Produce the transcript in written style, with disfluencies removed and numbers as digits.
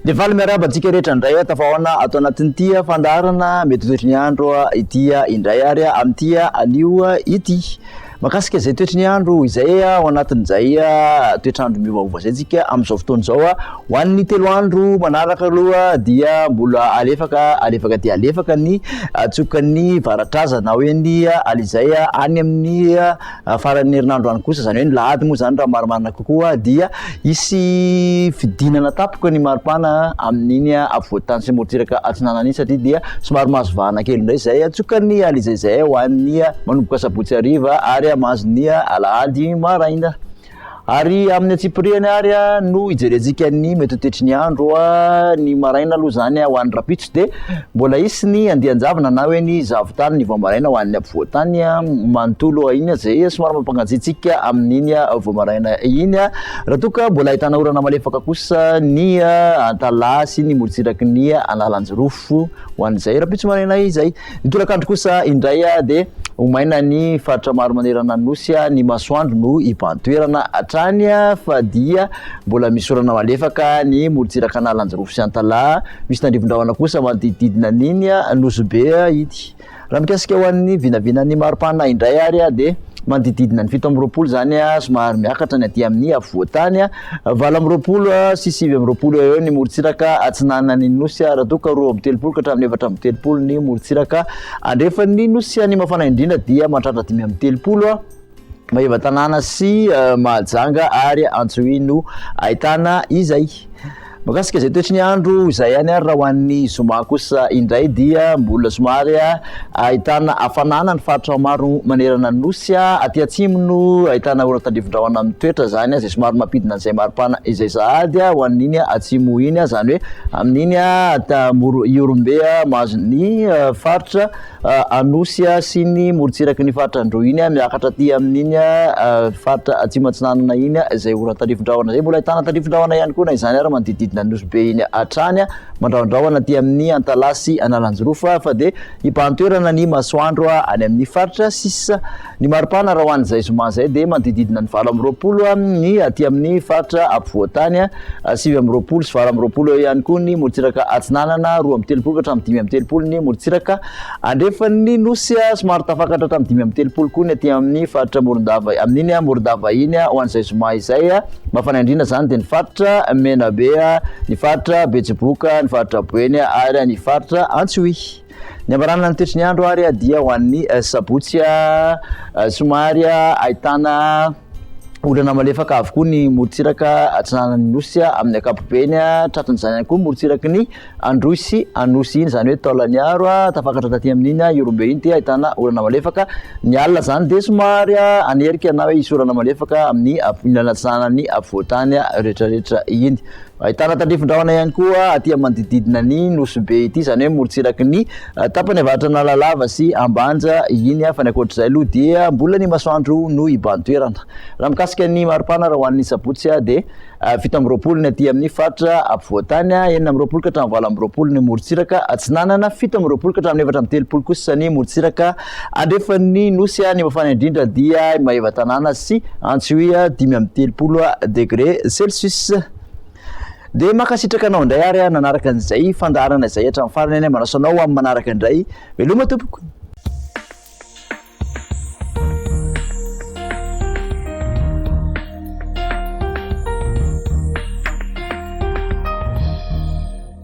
De valy miaraba antsika rehetra indray tafahoana ato anatin'ity fandarana mety toetry ny andro ity indray ary amin'ity anio ity makasika izay toetry ny andro izay ao anatin'izay toetrandro miovaova zay tsika amin'izao fotoana izao ho an'ny 3 andro manaraka aloha dia mbola alefaka dia alefaka ny tsokan'ny varatraza na hoe ny alizay any amin'ny faran'ny herinandro any kosa zany hoe ny lahady moa zany raha marimarina kokoa dia isy fidinana tapoka ny maripana amin'iny avoatany sy morotsiraka atsinanany satria dia somary mazovahana kely indray zay tsokan'ny alizay zay ho an'ny manomboka sabotsy hariva ary mahazo ny alahady maraina ary amin'ny atsipiriany ary no ijerentsika ny mety toetry ny andro ny maraina aloha zany ho an'ny rapitso de mbola isy ny andianjavana na hoe ny zavotany ny voamaraina ho an'ny ampovoatany manontolo iny zay somary mampangatsiatsika amin'iny voamaraina iny raha toka mbola ahitana orana malefaka kosa ny antalahy sy ny morotsiraky ny analanjyrofo ho an'izay rapitso maraina izay ny tolakandro kosa indray de omaina ny faritra maro manerana nosy ny masoandro no ipantoerana atrany fa dia mbola misy orana malefaka ny morotsiraka analanjyrofo sy antalahy misy tandrivon-drahona kosa manodidididina an'iny nosobe ity raha mikasika ho an'ny vinavinan'ny maripana indray ary de manodidididina ny 7 zany somary miakatra ny aty amin'ny afovoatany 8 sy 9 eo ny morotsiraka atsinanany nosy raha toka 2 ka hatramin'ny 4 ny morotsiraka andrefan'ny nosy ny mafana indrindra dia mahatratra 5 Maeva tanàna sy Mahajanga ary Antsohino ahitana izay makasika izay toetry ny andro izay ihany ary raha ho an'ny zoma kosa indray dia mbola somary ahitana hafanana ny faritra maro manerana ny nosy aty atsimo no ahitana orana tandrivon-drahona amin'ny toetra zany izay somary mampidina an'izay maripana izay sahady ho an'iny atsimo iny zany hoe amin'iny Iorombe mahazo ny faritra anosy sy ny morotsiraky ny faritra andro iny miakatra aty amin'iny faritra atsimo atsinanana iny izay orana tandrivon-drahona zay mbola ahitana tandrivon-drahona ihany koa na izany ary manodidididina nosy be iny atrany mandraondraona aty amin'ny antalasy analanjyrofo fa de ipantoerana ny masoandro any amin'ny faritra sisa ny maripana raha ho an'izay zoma zay de manodidididina ny 20 ny aty amin'ny faritra ampovoatany 9 sy 20 eo ihany koa ny morotsiraka atsinanana 2 ka hatramin'ny 5 ny morotsiraka andrefan'ny nosy somary tafakatra hatramin'ny 5 koa ny aty amin'ny faritra Morondava amin'iny Morondava iny ho an'izay zoma izay mafana indrindra zany de ny faritra Menabe ny faritra Betsiboka ny faritra Boeny ary ny faritra Antsohihy ny amaranana ny toetry ny andro ary dia ho an'ny sabotsy somary ahitana orana malefaka avokoa ny morotsiraka atsinanany nosy amin'ny ankapobeny tratran'izany ihany koa morotsiraky ny Androsy Anosy iny zany hoe Taolaniaro tafakatra taty amin'iny Iorombe iny dia ahitana orana malefaka ny alina zany de somary anerika na hoe isy orana malefaka amin'ny ilana atsinanany afovoatany rehetrarehetra iny ahitana tandrivon-drahona ihany koa aty manodidididina ny nosobe ity zany hoe morotsiraky ny tapany avaratra Analalava sy Ambanja iny fa ny ankoatr'izay aloha dia mbola ny masoandro no ibantoerana raha mikasika ny maripana raha ho an'ny sabotsy de 17 ny aty amin'ny faritra ampovoatany 19 ka hatramin'ny 20 ny morotsiraka atsinanana 17 ka hatramin'ny 4 kosa ny morotsiraka andrefan'ny nosy ny mafana indrindra dia Maeva tanàna sy Antsohihy 13 degré Celsius de makasitraka anao indray ary nanaraka an'izay fandarana izay hatramin'ny farany manao sanao amin'ny manaraka indray veloma tompoko